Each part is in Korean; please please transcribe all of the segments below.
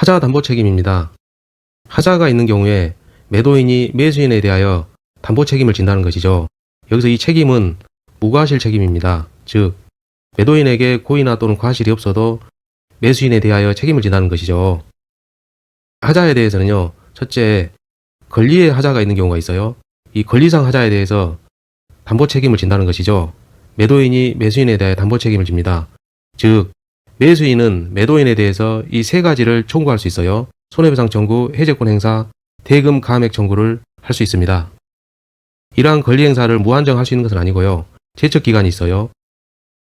하자 담보 책임입니다. 하자가 있는 경우에 매도인이 매수인에 대하여 담보 책임을 진다는 것이죠. 여기서 이 책임은 무과실 책임입니다. 즉 매도인에게 고의나 또는 과실이 없어도 매수인에 대하여 책임을 진다는 것이죠. 하자에 대해서는요, 첫째, 권리의 하자가 있는 경우가 있어요. 이 권리상 하자에 대해서 담보 책임을 진다는 것이죠. 매도인이 매수인에 대해 담보 책임을 집니다. 즉 매수인은 매도인에 대해서 이 세 가지를 청구할 수 있어요. 손해배상 청구, 해제권 행사, 대금 감액 청구를 할 수 있습니다. 이러한 권리 행사를 무한정 할 수 있는 것은 아니고요. 제척 기간이 있어요.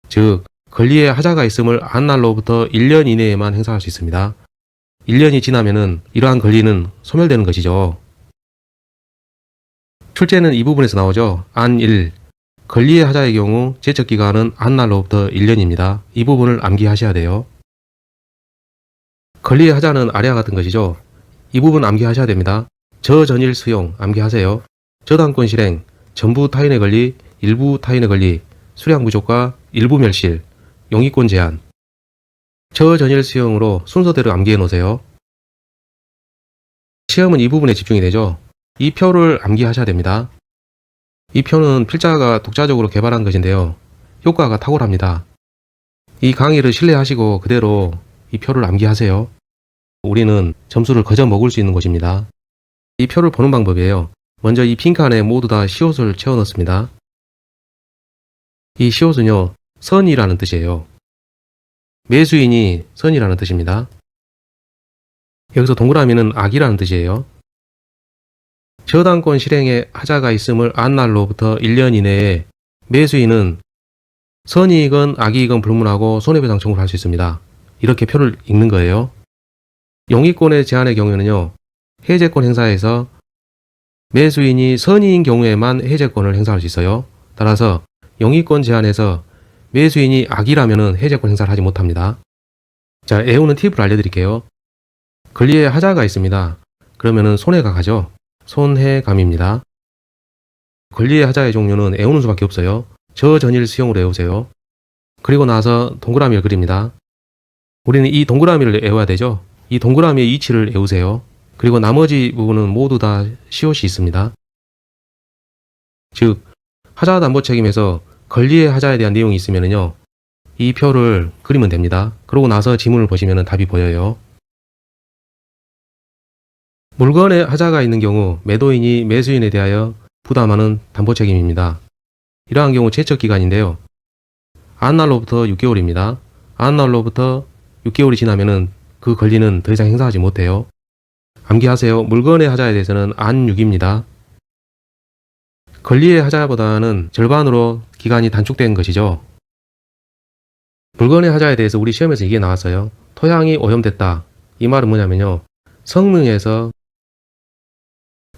즉 권리의 하자가 있음을 안 날로부터 1년 이내에만 행사할 수 있습니다. 1년이 지나면은 이러한 권리는 소멸되는 것이죠. 출제는 이 부분에서 나오죠. 안 1. 권리의 하자의 경우 제척 기간은 안 날로부터 1년입니다. 이 부분을 암기하셔야 돼요. 권리의 하자는 아래와 같은 것이죠. 이 부분 암기하셔야 됩니다. 저전일 수용 암기하세요. 저당권 실행, 전부 타인의 권리, 일부 타인의 권리, 수량 부족과 일부 멸실, 용의권 제한. 저전일 수용으로 순서대로 암기해 놓으세요. 시험은 이 부분에 집중이 되죠. 이 표를 암기하셔야 됩니다. 이 표는 필자가 독자적으로 개발한 것인데요. 효과가 탁월합니다. 이 강의를 신뢰하시고 그대로 이 표를 암기하세요. 우리는 점수를 거저 먹을 수 있는 곳입니다. 이 표를 보는 방법이에요. 먼저 이 빈칸에 모두 다 시옷을 채워 넣습니다. 이 시옷은요, 선이라는 뜻이에요. 매수인이 선이라는 뜻입니다. 여기서 동그라미는 악이라는 뜻이에요. 저당권 실행에 하자가 있음을 안 날로부터 1년 이내에 매수인은 선이익은 악이익은 불문하고 손해배상 청구를 할 수 있습니다. 이렇게 표를 읽는 거예요. 용의권의 제한의 경우에는요, 해제권 행사에서 매수인이 선이인 경우에만 해제권을 행사할 수 있어요. 따라서 용의권 제한에서 매수인이 악이라면 해제권 행사를 하지 못합니다. 자, 애우는 팁을 알려드릴게요. 권리에 하자가 있습니다. 그러면은 손해가 가죠. 손해감입니다. 권리의 하자의 종류는 애우는 수밖에 없어요. 저전일 수용으로 애우세요. 그리고 나서 동그라미를 그립니다. 우리는 이 동그라미를 애워야 되죠. 이 동그라미의 위치를 애우세요. 그리고 나머지 부분은 모두 다 시옷이 있습니다. 즉 하자 담보 책임에서 권리의 하자에 대한 내용이 있으면요, 이 표를 그리면 됩니다. 그러고 나서 지문을 보시면 답이 보여요. 물건의 하자가 있는 경우 매도인이 매수인에 대하여 부담하는 담보 책임입니다. 이러한 경우 제척 기간인데요. 안 날로부터 6개월입니다. 안 날로부터 6개월이 지나면은 그 권리는 더 이상 행사하지 못해요. 암기하세요. 물건의 하자에 대해서는 안 6입니다. 권리의 하자보다는 절반으로 기간이 단축된 것이죠. 물건의 하자에 대해서 우리 시험에서 이게 나왔어요. 토양이 오염됐다. 이 말은 뭐냐면요, 성능에서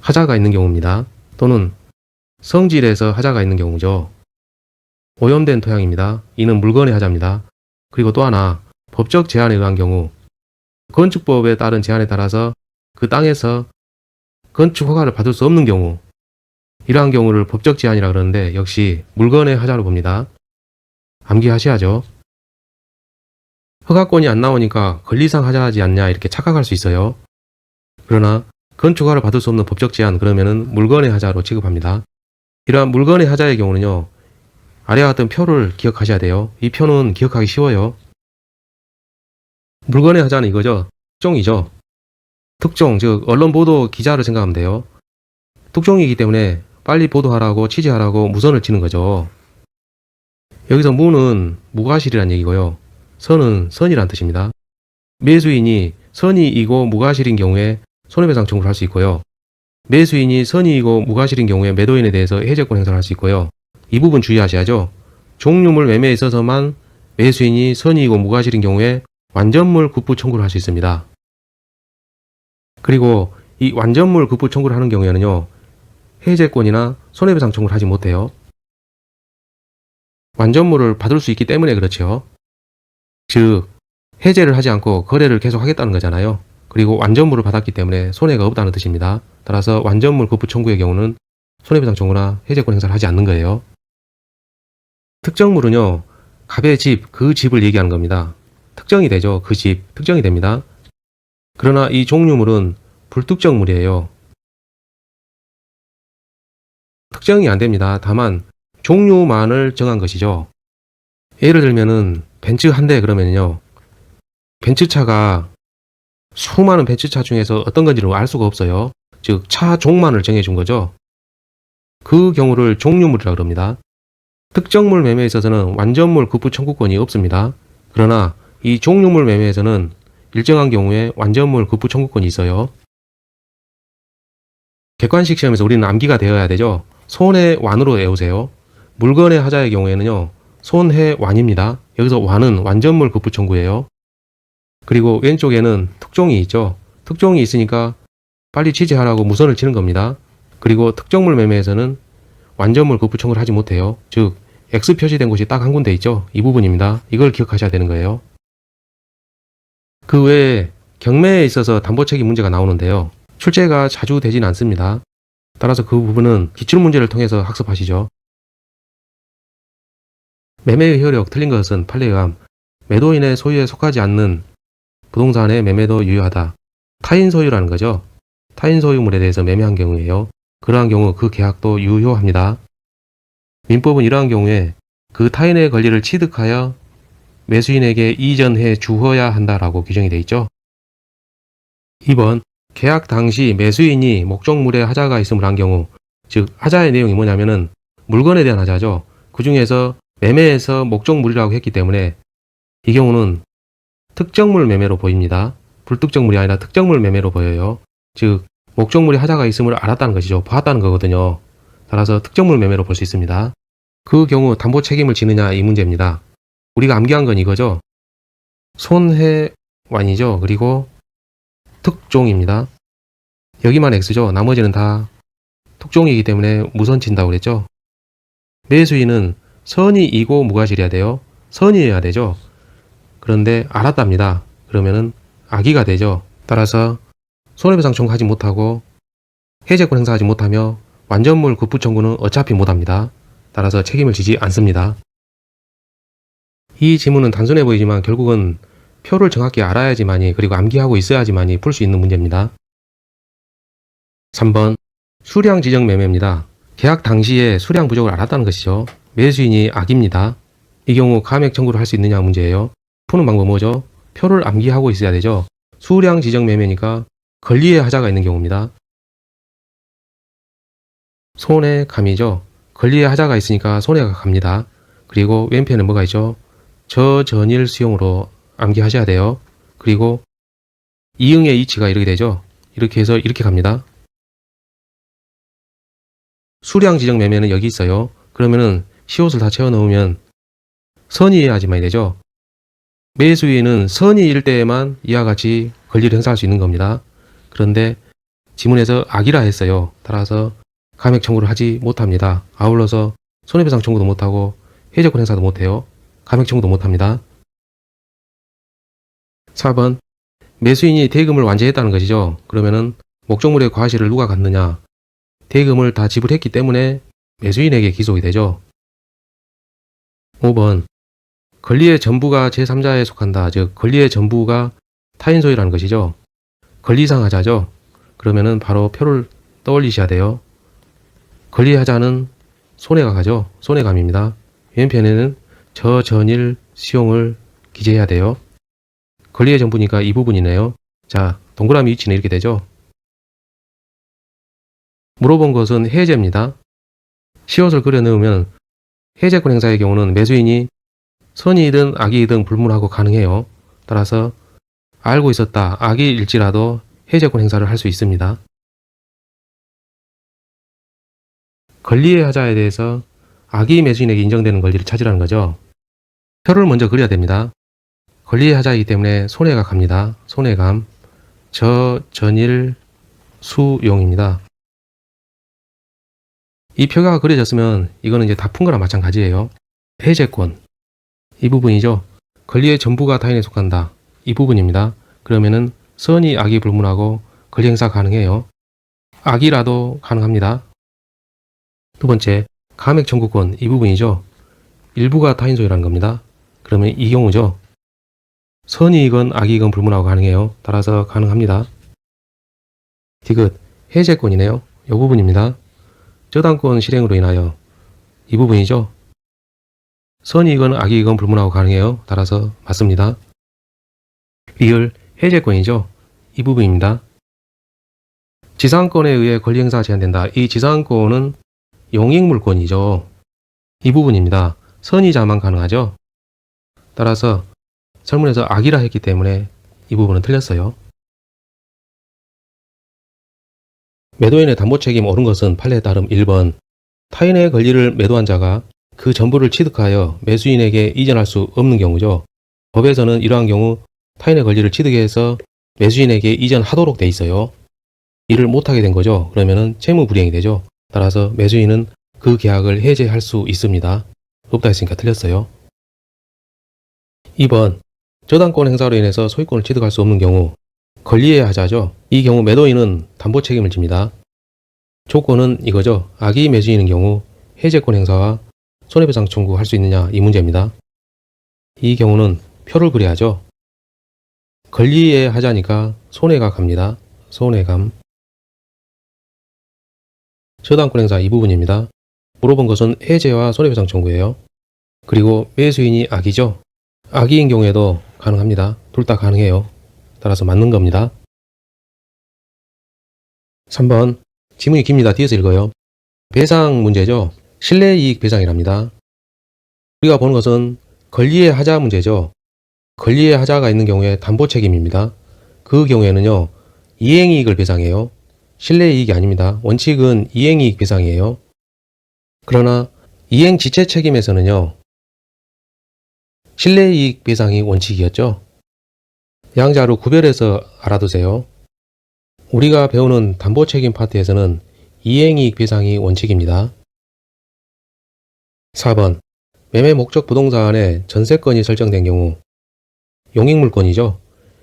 하자가 있는 경우입니다. 또는 성질에서 하자가 있는 경우죠. 오염된 토양입니다. 이는 물건의 하자입니다. 그리고 또 하나, 법적 제한에 의한 경우, 건축법에 따른 제한에 따라서 그 땅에서 건축 허가를 받을 수 없는 경우, 이러한 경우를 법적 제한이라 그러는데 역시 물건의 하자로 봅니다. 암기하셔야죠. 허가권이 안 나오니까 권리상 하자하지 않냐 이렇게 착각할 수 있어요. 그러나 건축 허가를 받을 수 없는 법적 제한, 그러면은 물건의 하자로 취급합니다. 이러한 물건의 하자의 경우는요, 아래와 같은 표를 기억하셔야 돼요. 이 표는 기억하기 쉬워요. 물건의 하자는 이거죠. 특종이죠. 특종, 즉 언론 보도 기자를 생각하면 돼요. 특종이기 때문에 빨리 보도하라고 취재하라고 무선을 치는 거죠. 여기서 무는 무과실이란 얘기고요. 선은 선이란 뜻입니다. 매수인이 선이이고 무과실인 경우에 손해배상 청구를 할 수 있고요. 매수인이 선이이고 무과실인 경우에 매도인에 대해서 해제권 행사를 할 수 있고요. 이 부분 주의하셔야죠. 종류물 매매에 있어서만 매수인이 선이이고 무과실인 경우에 완전물 구부 청구를 할 수 있습니다. 그리고 이 완전물 구부 청구를 하는 경우에는요, 해제권이나 손해배상 청구를 하지 못해요. 완전물을 받을 수 있기 때문에 그렇죠. 즉 해제를 하지 않고 거래를 계속 하겠다는 거잖아요. 그리고 완전물을 받았기 때문에 손해가 없다는 뜻입니다. 따라서 완전물 구부 청구의 경우는 손해배상 청구나 해제권 행사를 하지 않는 거예요. 특정물은요, 갑의 집, 그 집을 얘기하는 겁니다. 특정이 되죠. 그 집, 특정이 됩니다. 그러나 이 종류물은 불특정물이에요. 특정이 안 됩니다. 다만 종류만을 정한 것이죠. 예를 들면은 벤츠 한 대 그러면요. 벤츠차가 수많은 벤츠차 중에서 어떤 건지를 알 수가 없어요. 즉 차 종만을 정해준 거죠. 그 경우를 종류물이라고 합니다. 특정물 매매에 있어서는 완전물 급부 청구권이 없습니다. 그러나 이 종류물 매매에서는 일정한 경우에 완전물 급부 청구권이 있어요. 객관식 시험에서 우리는 암기가 되어야 되죠. 손해완으로 외우세요. 물건의 하자의 경우에는요. 손해완입니다. 여기서 완은 완전물 급부 청구예요. 그리고 왼쪽에는 특종이 있죠. 특종이 있으니까 빨리 취재하라고 무선을 치는 겁니다. 그리고 특정물 매매에서는 완전물 급부 청구를 하지 못해요. 즉 X 표시된 곳이 딱 한 군데 있죠. 이 부분입니다. 이걸 기억하셔야 되는 거예요. 그 외에 경매에 있어서 담보책임 문제가 나오는데요. 출제가 자주 되진 않습니다. 따라서 그 부분은 기출문제를 통해서 학습하시죠. 매매의 효력 틀린 것은 판례의함. 매도인의 소유에 속하지 않는 부동산의 매매도 유효하다. 타인 소유라는 거죠. 타인 소유물에 대해서 매매한 경우에요. 그러한 경우 그 계약도 유효합니다. 민법은 이러한 경우에 그 타인의 권리를 취득하여 매수인에게 이전해 주어야 한다라고 규정이 되어 있죠. 2번 계약 당시 매수인이 목적물에 하자가 있음을 한 경우, 즉 하자의 내용이 뭐냐면은 물건에 대한 하자죠. 그 중에서 매매에서 목적물이라고 했기 때문에 이 경우는 특정물 매매로 보입니다. 불특정물이 아니라 특정물 매매로 보여요. 즉 목적물에 하자가 있음을 알았다는 것이죠. 봤다는 거거든요. 따라서 특정물 매매로 볼 수 있습니다. 그 경우 담보 책임을 지느냐 이 문제입니다. 우리가 암기한 건 이거죠. 손해완이죠. 그리고 특종입니다. 여기만 X죠. 나머지는 다 특종이기 때문에 무선 친다고 그랬죠. 매수인은 선의이고 무과실이어야 돼요. 선의여야 되죠. 그런데 알았답니다. 그러면은 악의가 되죠. 따라서 손해배상 청구하지 못하고 해제권 행사하지 못하며 완전물 급부 청구는 어차피 못합니다. 따라서 책임을 지지 않습니다. 이 지문은 단순해 보이지만 결국은 표를 정확히 알아야지만이, 그리고 암기하고 있어야지만이 풀 수 있는 문제입니다. 3번 수량 지정 매매입니다. 계약 당시에 수량 부족을 알았다는 것이죠. 매수인이 악입니다. 이 경우 감액 청구를 할 수 있느냐 문제예요. 푸는 방법 뭐죠? 표를 암기하고 있어야 되죠. 수량 지정 매매니까 권리의 하자가 있는 경우입니다. 손해감이죠. 권리의 하자가 있으니까 손해가 갑니다. 그리고 왼편에 뭐가 있죠? 저전일 수용으로 암기하셔야 돼요. 그리고 이응의 이치가 이렇게 되죠. 이렇게 해서 이렇게 갑니다. 수량 지정 매매는 여기 있어요. 그러면은 시옷을 다 채워 넣으면 선의해야지만이 되죠. 매수인은 선의일 때에만 이와 같이 권리를 행사할 수 있는 겁니다. 그런데 지문에서 악이라 했어요. 따라서 감액 청구를 하지 못합니다. 아울러서 손해배상 청구도 못하고 해제권 행사도 못해요. 감액 청구도 못합니다. 4번 매수인이 대금을 완제했다는 것이죠. 그러면은 목적물의 과실을 누가 갖느냐? 대금을 다 지불했기 때문에 매수인에게 기속이 되죠. 5번 권리의 전부가 제3자에 속한다. 즉 권리의 전부가 타인 소유라는 것이죠. 권리상 하자죠. 그러면은 바로 표를 떠올리셔야 돼요. 권리의 하자는 손해가 가죠. 손해감입니다. 왼편에는 저전일 수용을 기재해야 돼요. 권리의 전부니까 이 부분이네요. 자, 동그라미 위치는 이렇게 되죠. 물어본 것은 해제입니다. 시옷을 그려 넣으면 해제권 행사의 경우는 매수인이 선의이든 악의이든 불문하고 가능해요. 따라서 알고 있었다, 악의일지라도 해제권 행사를 할 수 있습니다. 권리의 하자에 대해서 악의 매수인에게 인정되는 권리를 찾으라는 거죠. 표를 먼저 그려야 됩니다. 권리의 하자이기 때문에 손해가 갑니다. 손해감, 저전일 수용입니다. 이 표가 그려졌으면 이거는 이제 다 푼 거랑 마찬가지예요. 해제권, 이 부분이죠. 권리의 전부가 타인에 속한다. 이 부분입니다. 그러면은 선의, 악의 불문하고 권리 행사 가능해요. 악의라도 가능합니다. 두 번째, 감액 청구권, 이 부분이죠. 일부가 타인 소유라는 겁니다. 그러면 이 경우죠. 선이익은 악이익은 불문하고 가능해요. 따라서 가능합니다. 디귿 해제권이네요. 이 부분입니다. 저당권 실행으로 인하여 이 부분이죠. 선이익은 악이익은 불문하고 가능해요. 따라서 맞습니다. 리을 해제권이죠. 이 부분입니다. 지상권에 의해 권리행사가 제한된다. 이 지상권은 용익물권이죠. 이 부분입니다. 선의자만 가능하죠. 따라서 설문에서 악이라 했기 때문에 이 부분은 틀렸어요. 매도인의 담보책임 옳은 것은 판례에 따름 1번 타인의 권리를 매도한 자가 그 전부를 취득하여 매수인에게 이전할 수 없는 경우죠. 법에서는 이러한 경우 타인의 권리를 취득해서 매수인에게 이전하도록 돼 있어요. 이를 못하게 된 거죠. 그러면은 채무불이행이 되죠. 따라서 매수인은 그 계약을 해제할 수 있습니다. 없다 했으니까 틀렸어요. 2번 저당권 행사로 인해서 소유권을 취득할 수 없는 경우 권리의 하자죠. 이 경우 매도인은 담보 책임을 집니다. 조건은 이거죠. 악의 매수인인 경우 해제권 행사와 손해배상 청구할 수 있느냐 이 문제입니다. 이 경우는 표를 그려야죠. 권리의 하자니까 손해가 갑니다. 손해감. 저당권 행사 이 부분입니다. 물어본 것은 해제와 손해배상 청구예요. 그리고 매수인이 악이죠. 악의인 경우에도 가능합니다. 둘 다 가능해요. 따라서 맞는 겁니다. 3번 지문이 깁니다. 뒤에서 읽어요. 배상 문제죠. 실내이익 배상이랍니다. 우리가 보는 것은 권리의 하자 문제죠. 권리의 하자가 있는 경우에 담보 책임입니다. 그 경우에는요. 이행이익을 배상해요. 실내이익이 아닙니다. 원칙은 이행이익 배상이에요. 그러나 이행지체 책임에서는요. 실내이익 배상이 원칙이었죠. 양자로 구별해서 알아두세요. 우리가 배우는 담보책임 파트에서는 이행이익 배상이 원칙입니다. 4번 매매 목적 부동산에 전세권이 설정된 경우 용익물권이죠.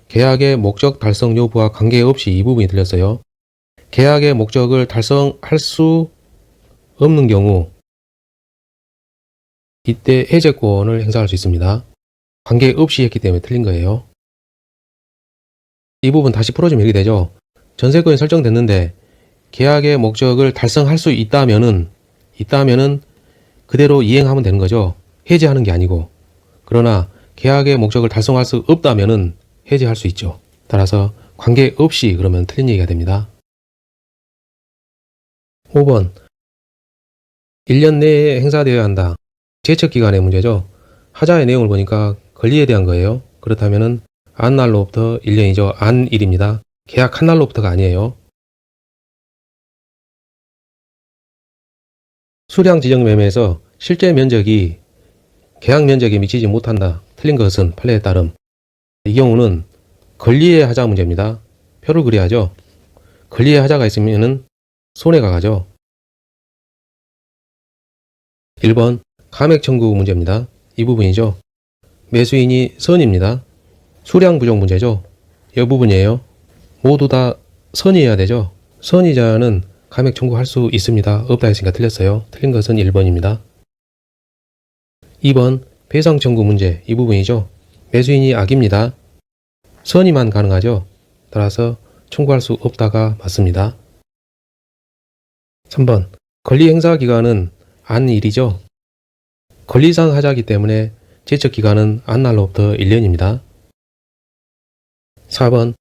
계약의 목적 달성 여부와 관계없이 이 부분이 틀렸어요. 계약의 목적을 달성할 수 없는 경우 이때 해제권을 행사할 수 있습니다. 관계없이 했기 때문에 틀린 거예요. 이 부분 다시 풀어주면 이렇게 되죠. 전세권이 설정됐는데 계약의 목적을 달성할 수 있다면은 그대로 이행하면 되는 거죠. 해제하는 게 아니고. 그러나 계약의 목적을 달성할 수 없다면은 해제할 수 있죠. 따라서 관계없이 그러면 틀린 얘기가 됩니다. 5번 1년 내에 행사되어야 한다. 제척기간의 문제죠. 하자의 내용을 보니까 권리에 대한 거예요. 그렇다면은 안 날로부터 1년이죠. 안일입니다. 계약 한 날로부터가 아니에요. 수량 지정 매매에서 실제 면적이 계약 면적에 미치지 못한다. 틀린 것은 판례에 따름. 이 경우는 권리의 하자 문제입니다. 표를 그려야죠. 권리의 하자가 있으면은 손해가 가죠. 1번 감액 청구 문제입니다. 이 부분이죠. 매수인이 선입니다. 수량 부족 문제죠. 이 부분이에요. 모두 다 선이어야 되죠. 선이자는 감액 청구할 수 있습니다. 없다 했으니까 틀렸어요. 틀린 것은 1번입니다. 2번 배상 청구 문제 이 부분이죠. 매수인이 악입니다. 선이만 가능하죠. 따라서 청구할 수 없다가 맞습니다. 3번 권리 행사 기간은 안일이죠. 권리상 하자이기 때문에 제척 기간은 안날로부터 1년입니다. 4번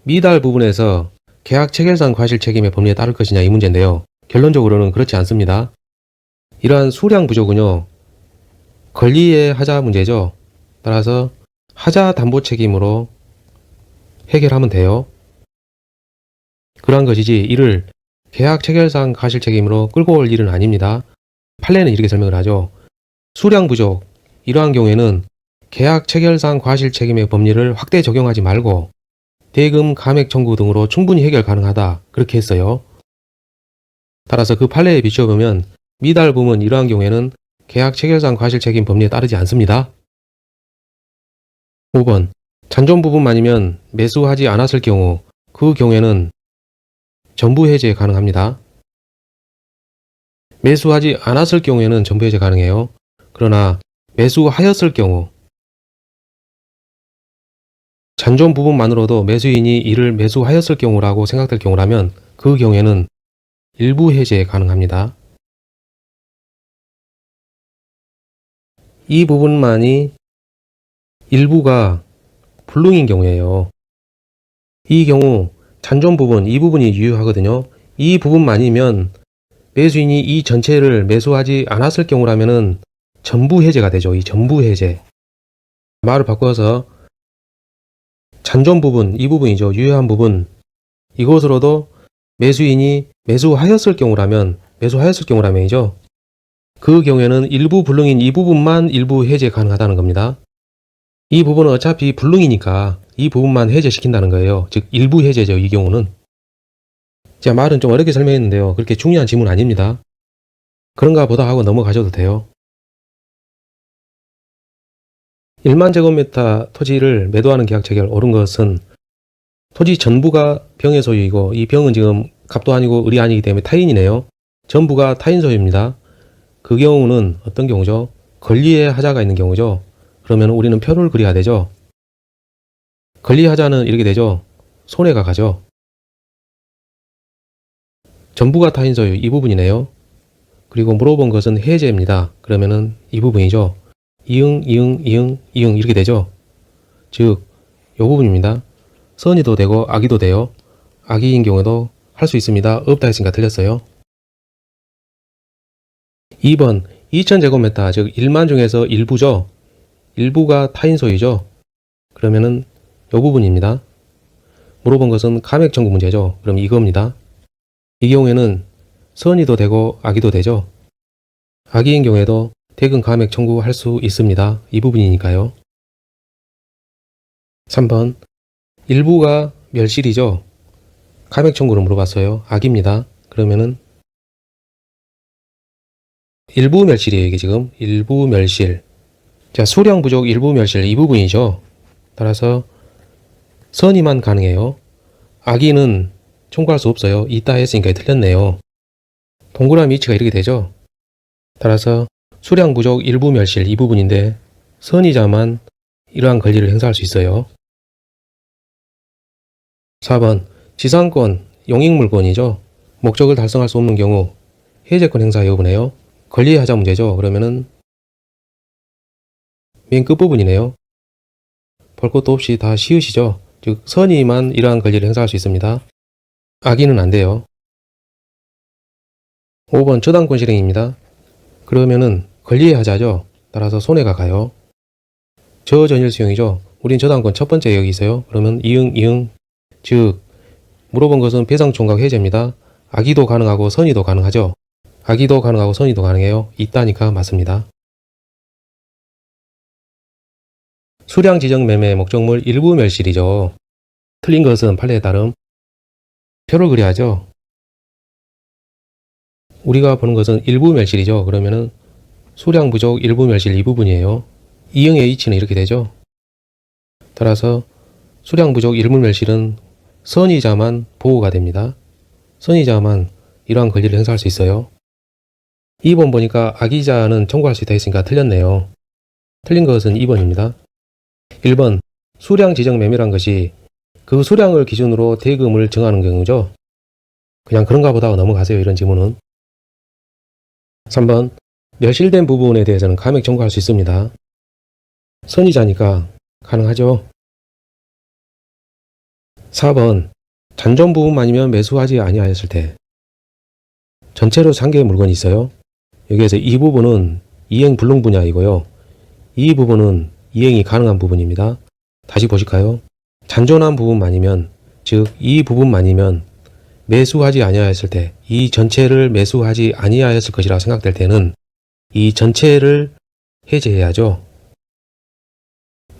미달 부분에서 계약 체결상 과실 책임의 법리에 따를 것이냐 이 문제인데요. 결론적으로는 그렇지 않습니다. 이러한 수량 부족은요. 권리의 하자 문제죠. 따라서 하자 담보 책임으로 해결하면 돼요. 그러한 것이지 이를 계약 체결상 과실 책임으로 끌고 올 일은 아닙니다. 판례는 이렇게 설명을 하죠. 수량 부족 이러한 경우에는 계약 체결상 과실 책임의 법리를 확대 적용하지 말고 대금 감액 청구 등으로 충분히 해결 가능하다 그렇게 했어요. 따라서 그 판례에 비춰보면 미달 부분 이러한 경우에는 계약 체결상 과실 책임 법리에 따르지 않습니다. 5번 잔존 부분만이면 매수하지 않았을 경우 그 경우에는 전부 해제 가능합니다. 매수하지 않았을 경우에는 전부 해제 가능해요. 그러나 매수하였을 경우 잔존 부분만으로도 매수인이 이를 매수하였을 경우라고 생각될 경우라면 그 경우에는 일부 해제 가능합니다. 이 부분만이 일부가 불능인 경우예요. 이 경우 잔존 부분, 이 부분이 유효하거든요. 이 부분만이면 매수인이 이 전체를 매수하지 않았을 경우라면은 전부 해제가 되죠. 이 전부 해제. 말을 바꿔서 잔존 부분, 이 부분이죠. 유효한 부분. 이것으로도 매수인이 매수하였을 경우라면이죠. 그 경우에는 일부 불능인 이 부분만 일부 해제 가능하다는 겁니다. 이 부분은 어차피 불능이니까 이 부분만 해제시킨다는 거예요. 즉 일부 해제죠. 이 경우는. 자, 말은 좀 어렵게 설명했는데요. 그렇게 중요한 지문 아닙니다. 그런가 보다 하고 넘어가셔도 돼요. 1만 제곱미터 토지를 매도하는 계약 체결 옳은 것은 토지 전부가 병의 소유이고 이 병은 지금 갑도 아니고 을이 아니기 때문에 타인이네요. 전부가 타인 소유입니다. 그 경우는 어떤 경우죠? 권리의 하자가 있는 경우죠. 그러면 우리는 표를 그려야 되죠. 권리하자는 이렇게 되죠. 손해가 가죠. 전부가 타인 소유 이 부분이네요. 그리고 물어본 것은 해제입니다. 그러면은 이 부분이죠. 이응 이렇게 되죠. 즉, 이 부분입니다. 선의도 되고 악의도 돼요. 악의인 경우에도 할 수 있습니다. 없다 했으니까 틀렸어요. 2번 2000제곱미터 즉 1만 중에서 일부죠. 일부가 타인 소유죠. 그러면은 이 부분입니다. 물어본 것은 감액 청구 문제죠. 그럼 이겁니다. 이 경우에는 선의도 되고 악의도 되죠. 악의인 경우에도 대금 감액 청구할 수 있습니다. 이 부분이니까요. 3번 일부가 멸실이죠. 감액 청구를 물어봤어요. 악입니다. 그러면은 일부 멸실이에요. 이게 지금 일부 멸실. 자, 수량 부족 일부 멸실 이 부분이죠. 따라서 선의만 가능해요. 악의는 청구할 수 없어요. 있다 했으니까 틀렸네요. 동그라미 위치가 이렇게 되죠. 따라서 수량 부족 일부 멸실 이 부분인데 선의자만 이러한 권리를 행사할 수 있어요. 4번 지상권 용익물권이죠. 목적을 달성할 수 없는 경우 해제권 행사 여부네요. 권리하자 문제죠. 그러면은 맨 끝부분이네요. 볼 것도 없이 다 시읒이죠. 즉 선의만 이러한 권리를 행사할 수 있습니다. 악의는 안 돼요. 5번 저당권 실행입니다. 그러면은 권리의 하자죠. 따라서 손해가 가요. 저전일 수용이죠. 우린 저당권 첫 번째 여기 있어요. 그러면 이응 즉 물어본 것은 배상총각 해제입니다. 악의도 가능하고 선의도 가능하죠. 악의도 가능하고 선의도 가능해요. 있다니까 맞습니다. 수량 지정 매매 목적물 일부 멸실이죠. 틀린 것은 판례에 따름 표를 그려야죠. 우리가 보는 것은 일부 멸실이죠. 그러면은 수량 부족 일부 멸실 이 부분이에요. 이응의 H는 이렇게 되죠. 따라서 수량 부족 일부 멸실은 선의자만 보호가 됩니다. 선의자만 이러한 권리를 행사할 수 있어요. 2번 보니까 악의자는 청구할 수 있다 했으니까 틀렸네요. 틀린 것은 2번입니다. 1번 수량 지정 매매란 것이 그 수량을 기준으로 대금을 정하는 경우죠. 그냥 그런가 보다 하고 넘어가세요. 이런 지문은. 3번 멸실된 부분에 대해서는 감액 청구할 수 있습니다. 선의자니까 가능하죠. 4번 잔존 부분만이면 매수하지 아니하였을 때 전체로 3개의 물건이 있어요. 여기에서 이 부분은 이행 불능 분야이고요. 이 부분은 이행이 가능한 부분입니다. 다시 보실까요? 잔존한 부분만이면 즉 이 부분만이면 매수하지 아니하였을 때 이 전체를 매수하지 아니하였을 것이라 생각될 때는 이 전체를 해제해야죠.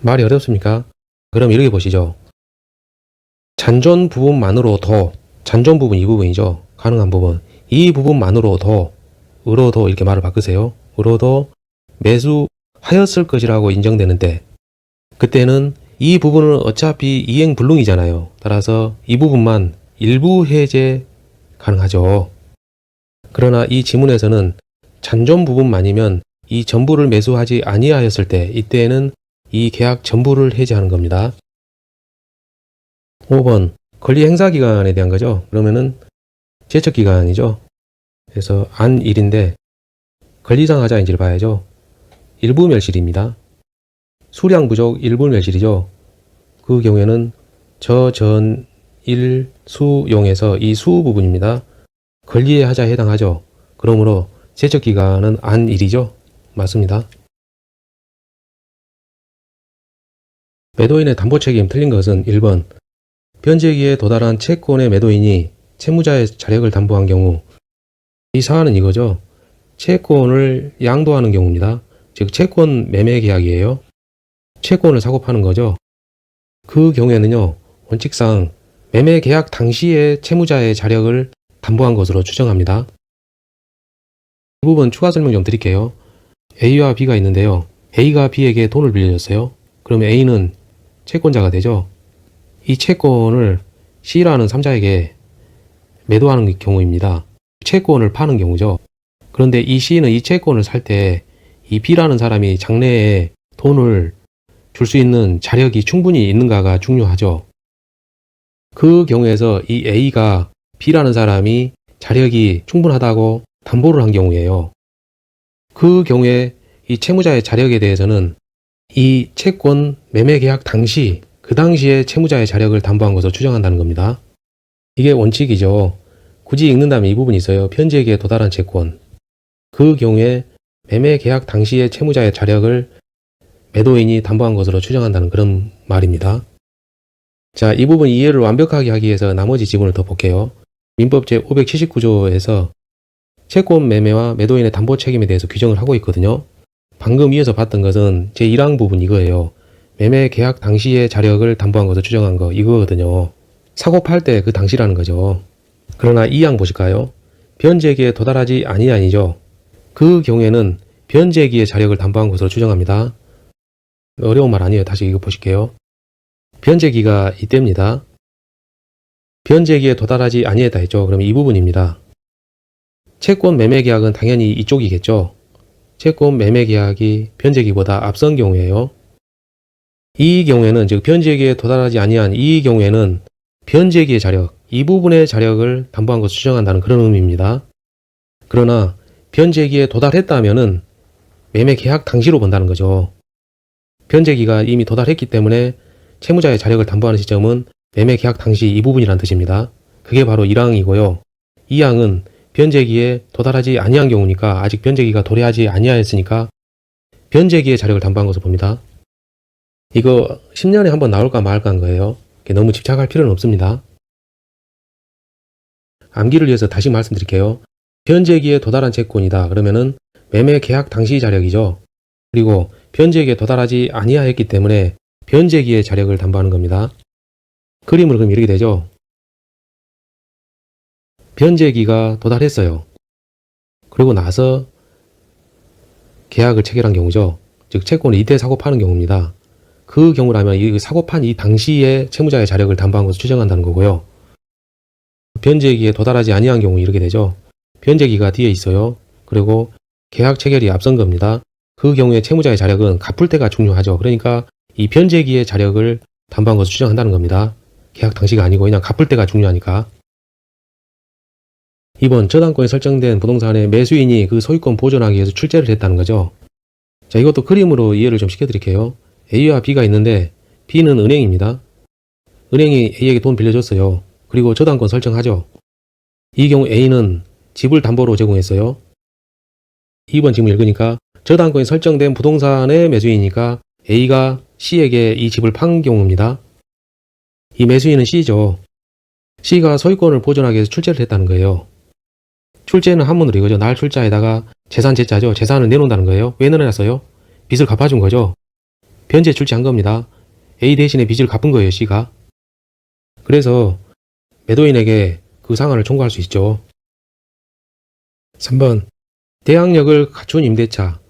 말이 어렵습니까? 그럼 이렇게 보시죠. 잔존 부분만으로도 잔존 부분 이 부분이죠. 가능한 부분 이 부분만으로도 으로도 이렇게 말을 바꾸세요. 으로도 매수하였을 것이라고 인정되는 때 그때는 이 부분은 어차피 이행 불능이잖아요. 따라서 이 부분만 일부 해제 가능하죠. 그러나 이 지문에서는 잔존 부분만이면 이 전부를 매수하지 아니하였을 때 이때에는 이 계약 전부를 해제하는 겁니다. 5번 권리 행사 기간에 대한 거죠. 그러면은 제척 기간이죠. 그래서 안 1인데 권리상 하자인지를 봐야죠. 일부 멸실입니다. 수량 부족 일부 멸실이죠. 그 경우에는 전 일 수용에서 이 수 부분입니다. 권리의 하자에 해당하죠. 그러므로 제척 기간은 안 1이죠. 맞습니다. 매도인의 담보 책임 틀린 것은 1번 변제기에 도달한 채권의 매도인이 채무자의 자력을 담보한 경우, 이 사안은 이거죠. 채권을 양도하는 경우입니다. 즉 채권 매매 계약이에요. 채권을 사고 파는 거죠. 그 경우에는요, 원칙상 매매 계약 당시에 채무자의 자력을 담보한 것으로 추정합니다. 이 부분 추가 설명 좀 드릴게요. A와 B가 있는데요. A가 B에게 돈을 빌려줬어요. 그러면 A는 채권자가 되죠. 이 채권을 C라는 3자에게 매도하는 경우입니다. 채권을 파는 경우죠. 그런데 이 C는 이 채권을 살 때 이 B라는 사람이 장래에 돈을 줄 수 있는 자력이 충분히 있는가가 중요하죠. 그 경우에서 이 A가 B라는 사람이 자력이 충분하다고 담보를 한 경우예요. 그 경우에 이 채무자의 자력에 대해서는 이 채권 매매 계약 당시, 그 당시에 채무자의 자력을 담보한 것으로 추정한다는 겁니다. 이게 원칙이죠. 굳이 읽는다면 이 부분이 있어요. 변제기에 도달한 채권. 그 경우에 매매 계약 당시에 채무자의 자력을 매도인이 담보한 것으로 추정한다는 그런 말입니다. 자, 이 부분 이해를 완벽하게 하기 위해서 나머지 지문을 더 볼게요. 민법 제579조에서 채권 매매와 매도인의 담보 책임에 대해서 규정을 하고 있거든요. 방금 위에서 봤던 것은 제1항 부분 이거예요. 매매 계약 당시에 자력을 담보한 것으로 추정한 거 이거거든요. 사고 팔 때 그 당시라는 거죠. 그러나 2항 보실까요? 변제기에 도달하지 아니죠. 그 경우에는 변제기의 자력을 담보한 것으로 추정합니다. 어려운 말 아니에요. 다시 이거 보실게요. 변제기가 이때입니다. 변제기에 도달하지 아니했다 했죠. 그럼 이 부분입니다. 채권 매매 계약은 당연히 이쪽이겠죠. 채권 매매 계약이 변제기보다 앞선 경우예요. 이 경우에는 즉 변제기에 도달하지 아니한 이 경우에는 변제기의 자력, 이 부분의 자력을 담보한 것으로 추정한다는 그런 의미입니다. 그러나 변제기에 도달했다면은 매매 계약 당시로 본다는 거죠. 변제기가 이미 도달했기 때문에 채무자의 자력을 담보하는 시점은 매매 계약 당시 이 부분이라는 뜻입니다. 그게 바로 1항이고요. 2항은 변제기에 도달하지 아니한 경우니까 아직 변제기가 도래하지 아니하였으니까 변제기의 자력을 담보한 것으로 봅니다. 이거 10년에 한번 나올까 말까 한 거예요. 너무 집착할 필요는 없습니다. 암기를 위해서 다시 말씀드릴게요. 변제기에 도달한 채권이다. 그러면은 매매 계약 당시 자력이죠. 그리고 변제기에 도달하지 아니하였기 때문에 변제기의 자력을 담보하는 겁니다. 그림으로 그럼 이렇게 되죠. 변제기가 도달했어요. 그리고 나서 계약을 체결한 경우죠. 즉 채권을 이때 사고 파는 경우입니다. 그 경우라면 이 사고 판 이 당시에 채무자의 자력을 담보한 것으로 추정한다는 거고요. 변제기에 도달하지 아니한 경우 이렇게 되죠. 변제기가 뒤에 있어요. 그리고 계약 체결이 앞선 겁니다. 그 경우에 채무자의 자력은 갚을 때가 중요하죠. 그러니까 이 변제기의 자력을 담보한 것으로 추정한다는 겁니다. 계약 당시가 아니고 그냥 갚을 때가 중요하니까. 2번 저당권이 설정된 부동산의 매수인이 그 소유권 보존하기 위해서 출재를 했다는 거죠. 자, 이것도 그림으로 이해를 좀 시켜드릴게요. A와 B가 있는데 B는 은행입니다. 은행이 A에게 돈 빌려줬어요. 그리고 저당권 설정하죠. 이 경우 A는 집을 담보로 제공했어요. 2번 지금 읽으니까 저당권이 설정된 부동산의 매수인이니까 A가 C에게 이 집을 판 경우입니다. 이 매수인은 C죠. C가 소유권을 보존하기 위해서 출재를 했다는 거예요. 출재는 한문으로 이거죠. 날 출자에다가 재산 제자죠. 재산을 내놓는다는 거예요. 왜 내놨어요? 빚을 갚아준 거죠. 변제 출자한 겁니다. A 대신에 빚을 갚은 거예요. C가. 그래서 매도인에게 그 상환을 청구할 수 있죠. 3번 대항력을 갖춘 임대차.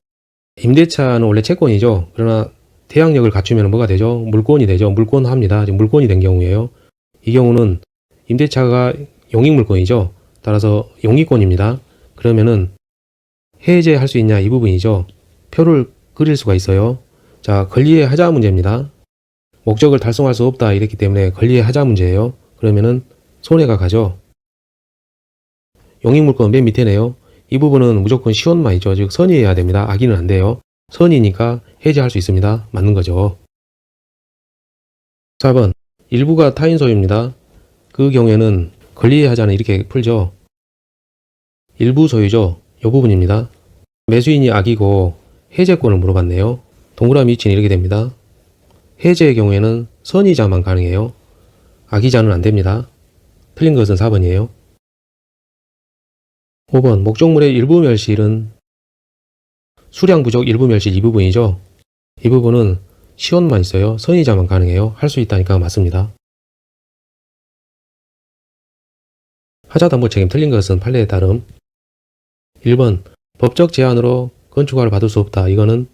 임대차는 원래 채권이죠. 그러나 대항력을 갖추면 뭐가 되죠? 물권이 되죠. 물권합니다. 물권이 된 경우예요. 이 경우는 임대차가 용익물권이죠. 따라서 용익권입니다. 그러면은 해제할 수 있냐 이 부분이죠. 표를 그릴 수가 있어요. 자, 권리의 하자 문제입니다. 목적을 달성할 수 없다 이랬기 때문에 권리의 하자 문제예요. 그러면은 손해가 가죠. 용익물권 맨 밑에네요. 이 부분은 무조건 시원마이죠. 즉 선의해야 됩니다. 악의는 안 돼요. 선의니까 해지할 수 있습니다. 맞는 거죠. 4번 일부가 타인 소유입니다. 그 경우에는 권리의 하자는 이렇게 풀죠. 일부 소유죠. 이 부분입니다. 매수인이 악이고 해제권을 물어봤네요. 동그라미 위치는 이렇게 됩니다. 해제의 경우에는 선의자만 가능해요. 악의자는 안 됩니다. 틀린 것은 4번이에요. 5번 목적물의 일부 멸실은 수량 부족 일부 멸실 이 부분이죠. 이 부분은 시원만 있어요. 선의자만 가능해요. 할 수 있다니까 맞습니다. 하자담보 책임 틀린 것은 판례에 따름. 1번 법적 제한으로 건축허가를 받을 수 없다. 이거는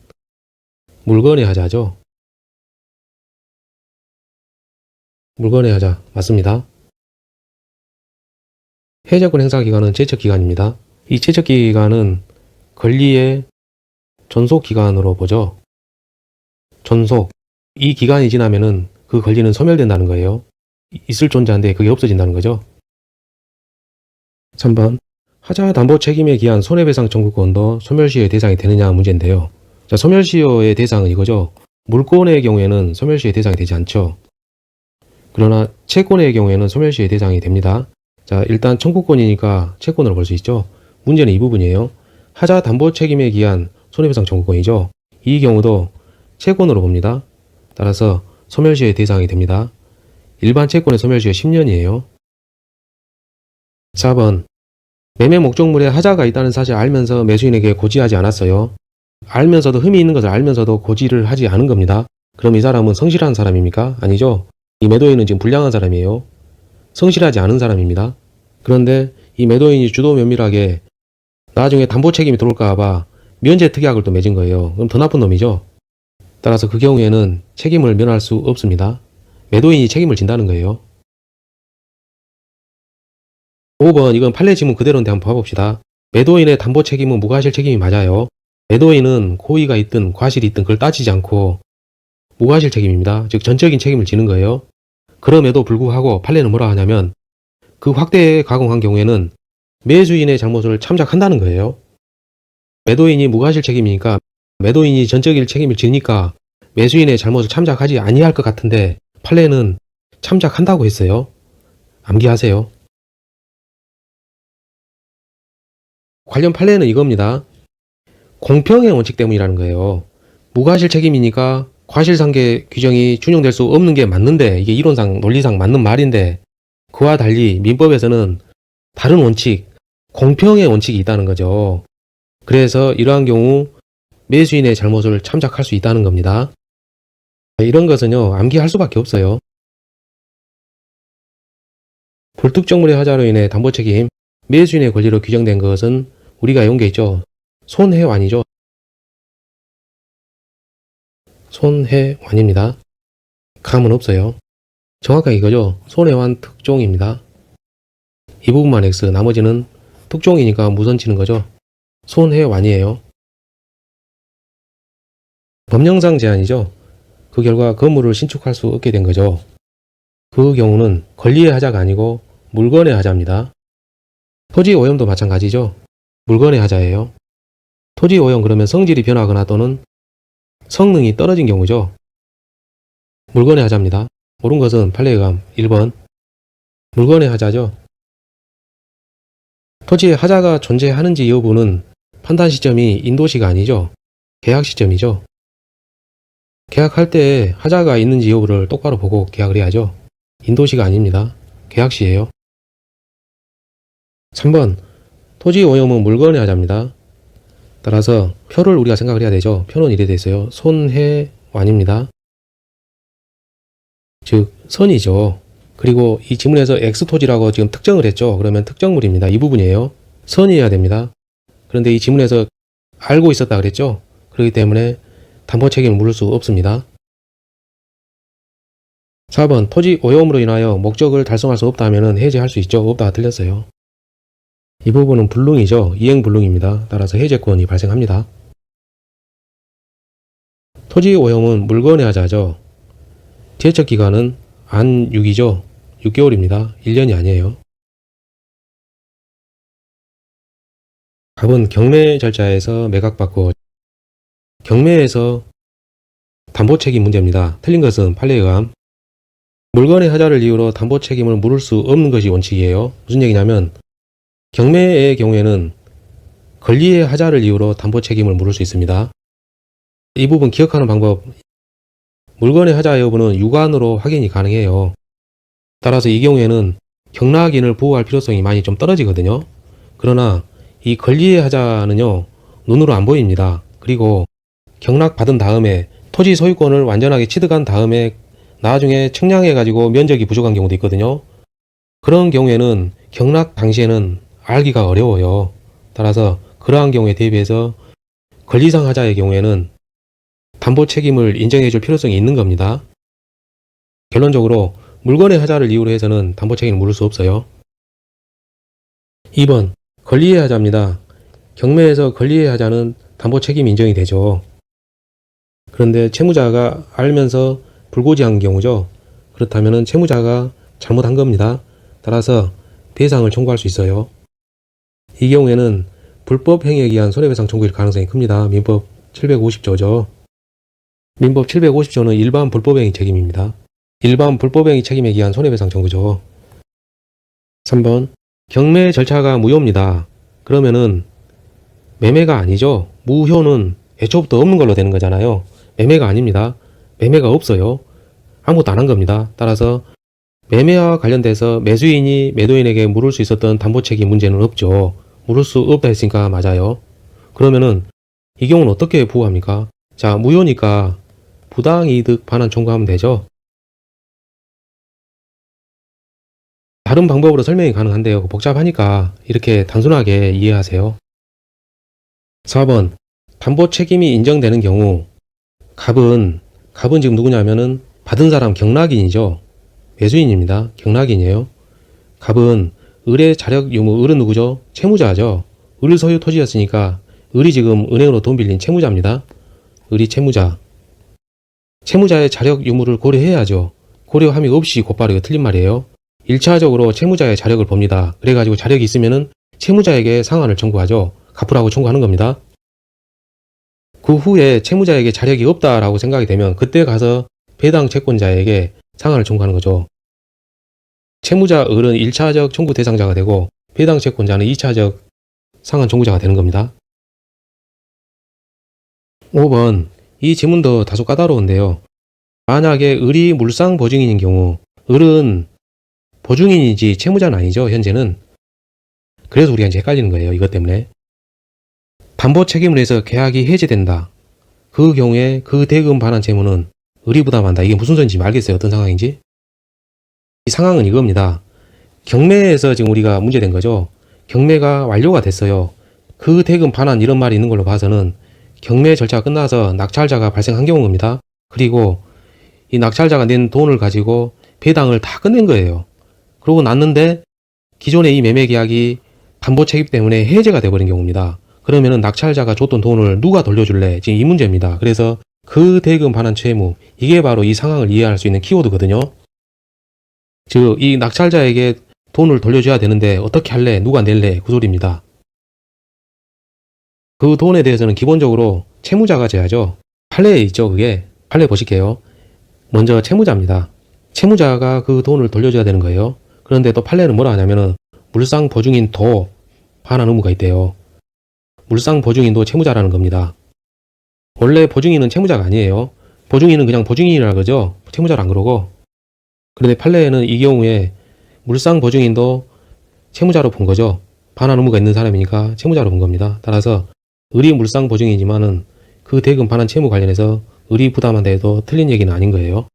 물건의 하자죠. 물건의 하자 맞습니다. 해제권 행사 기간은 제척기간입니다. 이 제척기간은 권리의 존속기간으로 보죠. 존속. 이 기간이 지나면은 그 권리는 소멸된다는 거예요. 있을 존재인데 그게 없어진다는 거죠. 3번 하자 담보 책임에 기한 손해배상 청구권도 소멸시효의 대상이 되느냐 문제인데요. 자, 소멸시효의 대상은 이거죠. 물권의 경우에는 소멸시효의 대상이 되지 않죠. 그러나 채권의 경우에는 소멸시효의 대상이 됩니다. 자, 일단 청구권이니까 채권으로 볼 수 있죠. 문제는 이 부분이에요. 하자 담보 책임에 기한 손해배상 청구권이죠. 이 경우도 채권으로 봅니다. 따라서 소멸시효의 대상이 됩니다. 일반 채권의 소멸시효 10년이에요. 4번 매매 목적물에 하자가 있다는 사실을 알면서 매수인에게 고지하지 않았어요. 알면서도 흠이 있는 것을 알면서도 고지를 하지 않은 겁니다. 그럼 이 사람은 성실한 사람입니까? 아니죠. 이 매도인은 지금 불량한 사람이에요. 성실하지 않은 사람입니다. 그런데 이 매도인이 주도 면밀하게 나중에 담보 책임이 들어올까봐 면제 특약을 또 맺은 거예요. 그럼 더 나쁜 놈이죠. 따라서 그 경우에는 책임을 면할 수 없습니다. 매도인이 책임을 진다는 거예요. 5번 이건 판례 지문 그대로인데 한번 봐봅시다. 매도인의 담보 책임은 무과실 책임이 맞아요. 매도인은 고의가 있든 과실이 있든 그걸 따지지 않고 무과실 책임입니다. 즉 전적인 책임을 지는 거예요. 그럼에도 불구하고 판례는 뭐라 하냐면 그 확대 가공한 경우에는 매수인의 잘못을 참작한다는 거예요. 매도인이 무과실 책임이니까 매도인이 전적인 책임을 지니까 매수인의 잘못을 참작하지 아니할 것 같은데 판례는 참작한다고 했어요. 암기하세요. 관련 판례는 이겁니다. 공평의 원칙 때문이라는 거예요. 무과실 책임이니까 과실상계 규정이 준용될 수 없는 게 맞는데 이게 이론상 논리상 맞는 말인데 그와 달리 민법에서는 다른 원칙, 공평의 원칙이 있다는 거죠. 그래서 이러한 경우 매수인의 잘못을 참작할 수 있다는 겁니다. 이런 것은요 암기할 수밖에 없어요. 불특정물의 하자로 인해 담보책임, 매수인의 권리로 규정된 것은 우리가 연계 있죠. 손해완이죠. 손해완입니다. 감은 없어요. 정확하게 이거죠. 손해완 특종입니다. 이 부분만 X, 나머지는 특종이니까 무선 치는 거죠. 손해완이에요. 법령상 제한이죠. 그 결과 건물을 신축할 수 없게 된 거죠. 그 경우는 권리의 하자가 아니고 물건의 하자입니다. 토지 오염도 마찬가지죠. 물건의 하자예요. 토지 오염 그러면 성질이 변하거나 또는 성능이 떨어진 경우죠. 물건의 하자입니다. 옳은 것은 판례의 감 1번. 물건의 하자죠. 토지에 하자가 존재하는지 여부는 판단 시점이 인도시가 아니죠. 계약 시점이죠. 계약할 때 하자가 있는지 여부를 똑바로 보고 계약을 해야죠. 인도시가 아닙니다. 계약시예요. 3번 토지 오염은 물건의 하자입니다. 따라서 표를 우리가 생각을 해야 되죠. 표는 이래 돼 있어요. 손해완입니다. 즉 선이죠. 그리고 이 지문에서 X토지라고 지금 특정을 했죠. 그러면 특정물입니다. 이 부분이에요. 선이어야 됩니다. 그런데 이 지문에서 알고 있었다 그랬죠. 그렇기 때문에 담보 책임을 물을 수 없습니다. 4번 토지 오염으로 인하여 목적을 달성할 수 없다 하면 해제할 수 있죠. 없다가 틀렸어요. 이 부분은 불능이죠. 이행불능입니다. 따라서 해제권이 발생합니다. 토지 오염은 물건의 하자죠. 제척 기간은 안 6이죠. 6개월입니다. 1년이 아니에요. 답은 경매 절차에서 매각받고 경매에서 담보 책임 문제입니다. 틀린 것은 판례에 의함. 물건의 하자를 이유로 담보 책임을 물을 수 없는 것이 원칙이에요. 무슨 얘기냐면 경매의 경우에는 권리의 하자를 이유로 담보 책임을 물을 수 있습니다. 이 부분 기억하는 방법, 물건의 하자 여부는 유관으로 확인이 가능해요. 따라서 이 경우에는 경락인을 보호할 필요성이 많이 좀 떨어지거든요. 그러나 이 권리의 하자는요, 눈으로 안 보입니다. 그리고 경락받은 다음에 토지 소유권을 완전하게 취득한 다음에 나중에 측량해가지고 면적이 부족한 경우도 있거든요. 그런 경우에는 경락 당시에는 알기가 어려워요. 따라서 그러한 경우에 대비해서 권리상 하자의 경우에는 담보 책임을 인정해 줄 필요성이 있는 겁니다. 결론적으로 물건의 하자를 이유로 해서는 담보 책임을 물을 수 없어요. 2번 권리의 하자입니다. 경매에서 권리의 하자는 담보 책임 인정이 되죠. 그런데 채무자가 알면서 불고지한 경우죠. 그렇다면 채무자가 잘못한 겁니다. 따라서 배상을 청구할 수 있어요. 이 경우에는 불법 행위에 의한 손해배상 청구일 가능성이 큽니다. 민법 750조죠. 민법 750조는 일반 불법행위 책임입니다. 일반 불법행위 책임에 의한 손해배상 청구죠. 3번 경매 절차가 무효입니다. 그러면은 매매가 아니죠. 무효는 애초부터 없는 걸로 되는 거잖아요. 매매가 아닙니다. 매매가 없어요. 아무것도 안 한 겁니다. 따라서 매매와 관련돼서 매수인이 매도인에게 물을 수 있었던 담보책임 문제는 없죠. 물을 수 없다 했으니까 맞아요. 그러면은 이 경우는 어떻게 보호합니까? 자, 무효니까 부당이득 반환 청구하면 되죠. 다른 방법으로 설명이 가능한데요. 복잡하니까 이렇게 단순하게 이해하세요. 4번 담보 책임이 인정되는 경우 갑은 지금 누구냐면은 받은 사람 경락인이죠. 매수인입니다. 경락인이에요. 갑은 을의 자력 유무, 을은 누구죠? 채무자죠. 을 소유 토지였으니까 을이 지금 은행으로 돈 빌린 채무자입니다. 을이 채무자. 채무자의 자력 유무를 고려해야죠. 고려함이 없이 곧바로 이거 틀린 말이에요. 1차적으로 채무자의 자력을 봅니다. 그래가지고 자력이 있으면은 채무자에게 상환을 청구하죠. 갚으라고 청구하는 겁니다. 그 후에 채무자에게 자력이 없다라고 생각이 되면 그때 가서 배당 채권자에게 상환을 청구하는 거죠. 채무자 을은 1차적 청구 대상자가 되고 배당 채권자는 2차적 상환 청구자가 되는 겁니다. 5번 이 지문도 다소 까다로운데요. 만약에 을이 물상 보증인인 경우 을은 보증인이지 채무자는 아니죠. 현재는. 그래서 우리가 이제 헷갈리는 거예요. 이것 때문에. 담보 책임을 해서 계약이 해제된다. 그 경우에 그 대금 반환 채무는 을이 부담한다. 이게 무슨 소리인지 알겠어요? 어떤 상황인지? 이 상황은 이겁니다. 경매에서 지금 우리가 문제된 거죠. 경매가 완료가 됐어요. 그 대금 반환 이런 말이 있는 걸로 봐서는 경매 절차가 끝나서 낙찰자가 발생한 경우입니다. 그리고 이 낙찰자가 낸 돈을 가지고 배당을 다 끝낸 거예요. 그러고 났는데 기존의 이 매매 계약이 담보 책임 때문에 해제가 돼버린 경우입니다. 그러면은 낙찰자가 줬던 돈을 누가 돌려줄래? 지금 이 문제입니다. 그래서 그 대금 반환 채무, 이게 바로 이 상황을 이해할 수 있는 키워드거든요. 즉, 이 낙찰자에게 돈을 돌려줘야 되는데 어떻게 할래? 누가 낼래? 그 소리입니다. 그 돈에 대해서는 기본적으로 채무자가 져야죠. 판례에 있죠, 그게. 판례 보실게요. 먼저 채무자입니다. 채무자가 그 돈을 돌려줘야 되는 거예요. 그런데 또 판례는 뭐라 하냐면은 물상 보증인도 반환 의무가 있대요. 물상 보증인도 채무자라는 겁니다. 원래 보증인은 채무자가 아니에요. 보증인은 그냥 보증인이라 그러죠. 채무자를 안 그러고. 그런데 판례에는 이 경우에 물상 보증인도 채무자로 본 거죠. 반환 의무가 있는 사람이니까 채무자로 본 겁니다. 따라서 을이 물상 보증이지만은 그 대금 반환 채무 관련해서 을이 부담한다 해도 틀린 얘기는 아닌 거예요.